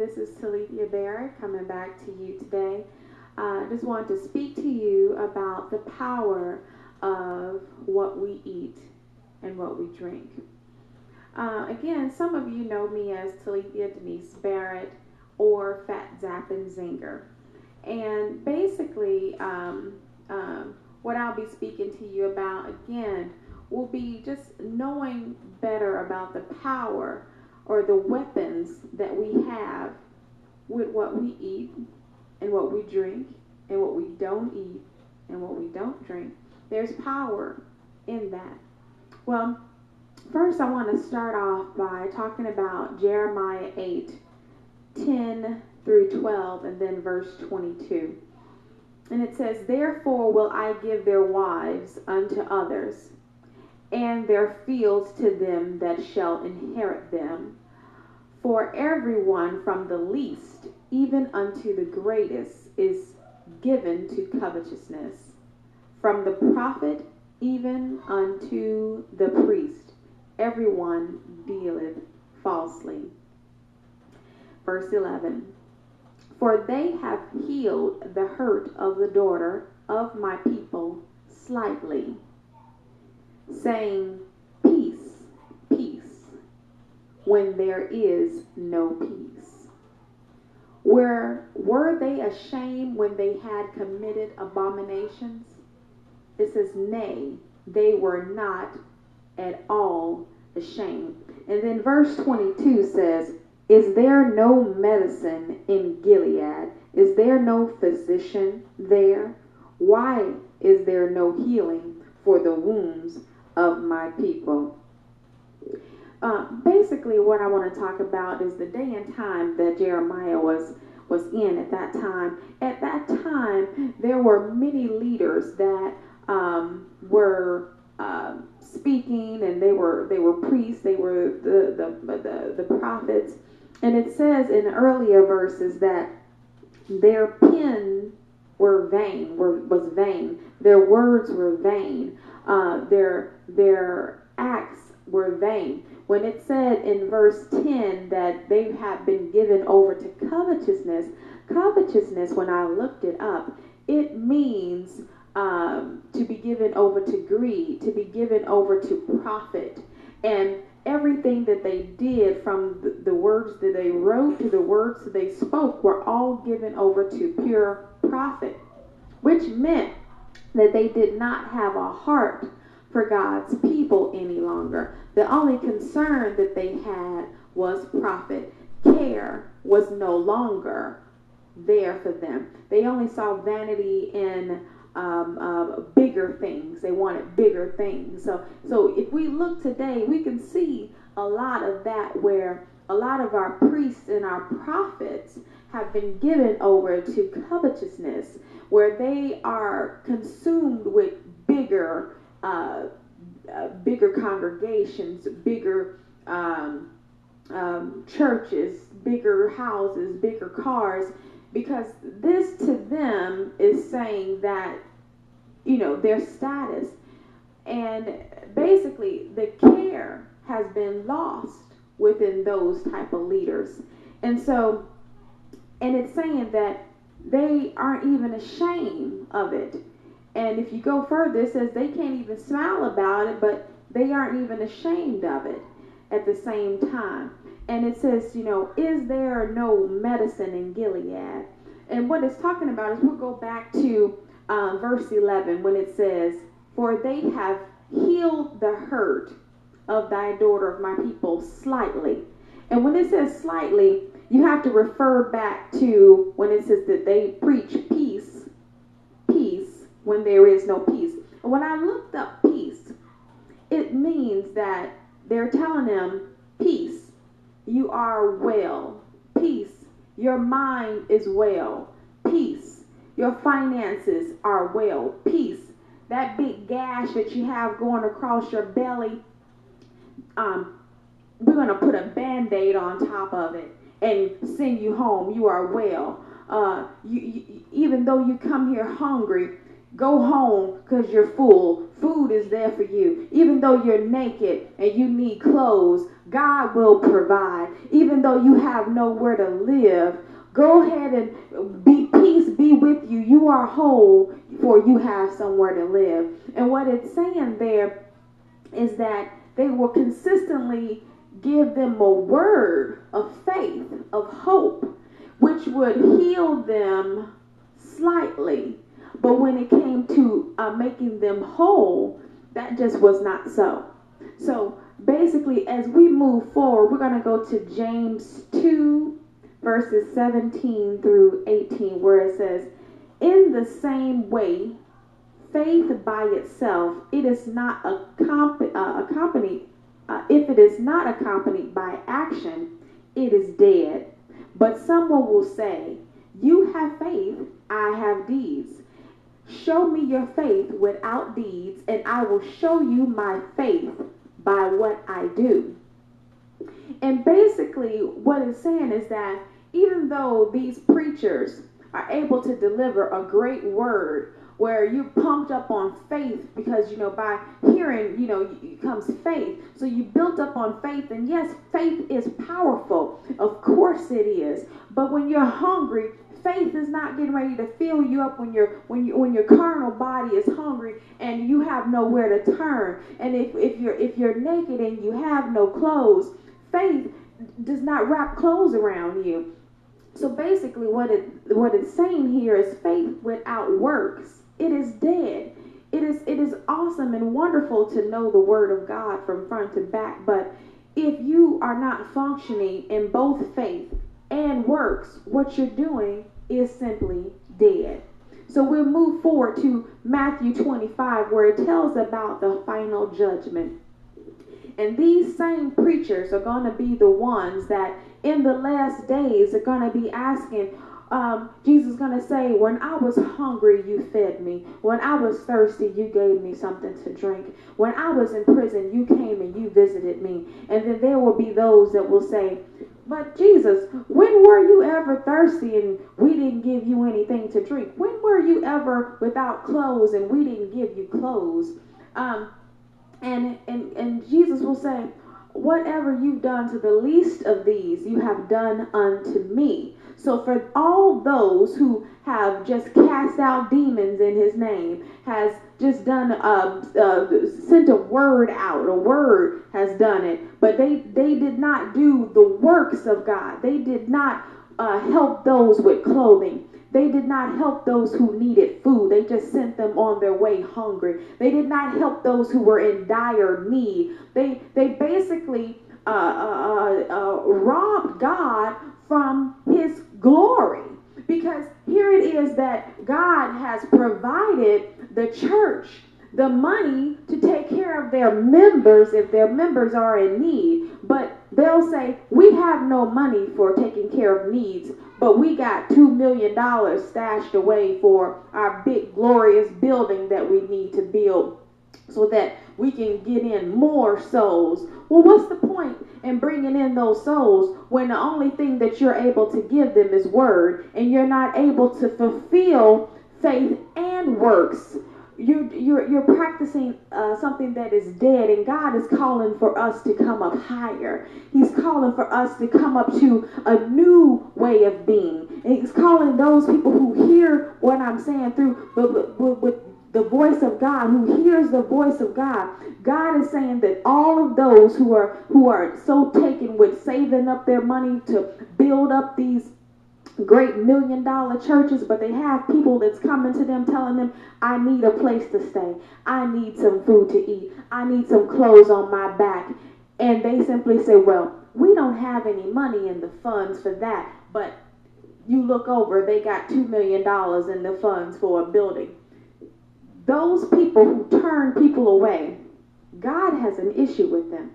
This is Talithia Barrett coming back to you today. I just wanted to speak to you about the power of what we eat and what we drink. Again, some of you know me as Talithia Denise Barrett or Fat Zappin' Zinger. And basically, what I'll be speaking to you about, again, will be just knowing better about the power or the weapons that we have with what we eat and what we drink and what we don't eat and what we don't drink. There's power in that. Well, first I want to start off by talking about Jeremiah 8:10 through 12 and then verse 22. And it says, "Therefore will I give their wives unto others, and their fields to them that shall inherit them. For everyone from the least even unto the greatest is given to covetousness, from the prophet even unto the priest, everyone dealeth falsely." Verse 11, "For they have healed the hurt of the daughter of my people slightly, saying, Peace, peace, when there is no peace. Were they ashamed when they had committed abominations? It says, Nay, they were not at all ashamed." And then verse 22 says, "Is there no medicine in Gilead? Is there no physician there? Why is there no healing for the wounds of my people?" Basically, what I want to talk about is the day and time that Jeremiah was in at that time. At that time, there were many leaders that were speaking, and they were priests. They were the prophets, and it says in earlier verses that their pen was vain. Their words were vain. Their acts were vain. When it said in verse 10 that they have been given over to covetousness, when I looked it up, it means to be given over to greed, to be given over to profit. And everything that they did, from the words that they wrote to the words that they spoke, were all given over to pure profit, which meant that they did not have a heart for God's people any longer. The only concern that they had was profit. Care was no longer there for them. They only saw vanity in bigger things. They wanted bigger things. So if we look today, we can see a lot of that, where a lot of our priests and our prophets have been given over to covetousness, where they are consumed with bigger congregations, bigger churches, bigger houses, bigger cars, because this to them is saying that, their status. And basically the care has been lost within those type of leaders. And it's saying that they aren't even ashamed of it. And if you go further, it says they can't even smile about it, but they aren't even ashamed of it at the same time. And it says, is there no medicine in Gilead? And what it's talking about is, we'll go back to verse 11, when it says, "For they have healed the hurt of thy daughter of my people slightly." And when it says slightly, you have to refer back to when it says that they preach peace, peace, when there is no peace. And when I looked up peace, it means that they're telling them, peace, you are well. Peace, your mind is well. Peace, your finances are well. Peace, that big gash that you have going across your belly, we're going to put a Band-Aid on top of it and send you home. You are well. Even though you come here hungry, go home because you're full. Food is there for you. Even though you're naked and you need clothes, God will provide. Even though you have nowhere to live, go ahead and peace be with you. You are whole, for you have somewhere to live. And what it's saying there is that they will consistently give them a word of faith, of hope, which would heal them slightly. But when it came to making them whole, that just was not so. So basically, as we move forward, we're going to go to James 2, verses 17 through 18, where it says, in the same way, faith by itself, it is not accompanied. If it is not accompanied by action, it is dead. But someone will say, you have faith, I have deeds. Show me your faith without deeds, and I will show you my faith by what I do. And basically, what it's saying is that even though these preachers are able to deliver a great word, where you're pumped up on faith, because, by hearing, comes faith. So you built up on faith, and yes, faith is powerful. Of course it is. But when you're hungry, faith is not getting ready to fill you up when your carnal body is hungry and you have nowhere to turn. And if you're naked and you have no clothes, faith does not wrap clothes around you. So basically what it's saying here is faith without works, it is dead. It is awesome and wonderful to know the word of God from front to back, but if you are not functioning in both faith and works, what you're doing is simply dead. So we'll move forward to Matthew 25, where it tells about the final judgment. And these same preachers are going to be the ones that in the last days are going to be asking, Jesus is going to say, when I was hungry, you fed me. When I was thirsty, you gave me something to drink. When I was in prison, you came and you visited me. And then there will be those that will say, but Jesus, when were you ever thirsty and we didn't give you anything to drink? When were you ever without clothes and we didn't give you clothes? And Jesus will say, whatever you've done to the least of these, you have done unto me. So for all those who have just cast out demons in his name, has just done, sent a word out, a word has done it, but they did not do the works of God. They did not help those with clothing. They did not help those who needed food. They just sent them on their way hungry. They did not help those who were in dire need. They basically robbed God from his glory. Because here it is that God has provided the church the money to take care of their members if their members are in need. But they'll say, we have no money for taking care of needs, but we got $2 million stashed away for our big glorious building that we need to build so that we can get in more souls. Well, what's the point in bringing in those souls when the only thing that you're able to give them is word, and you're not able to fulfill faith and works? You're practicing something that is dead, and God is calling for us to come up higher. He's calling for us to come up to a new way of being. And he's calling those people who hear what I'm saying through with the voice of God, who hears the voice of God. God is saying that all of those who are so taken with saving up their money to build up these great $1 million churches, but they have people that's coming to them telling them, I need a place to stay. I need some food to eat. I need some clothes on my back. And they simply say, well, we don't have any money in the funds for that. But you look over, they got $2 million in the funds for a building. Those people who turn people away, God has an issue with them.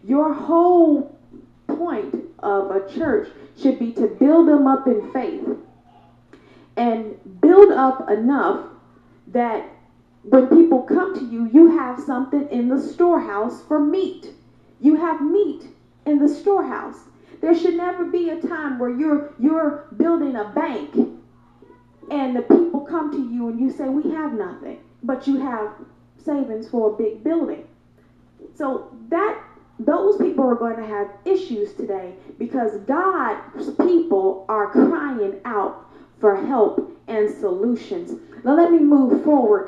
Your whole point of a church should be to build them up in faith and build up enough that when people come to you, you have something in the storehouse for meat. You have meat in the storehouse. There should never be a time where you're building a bank and the people come to you and you say, we have nothing, but you have savings for a big building. So that those people are going to have issues today because God's people are crying out for help and solutions. Now let me move forward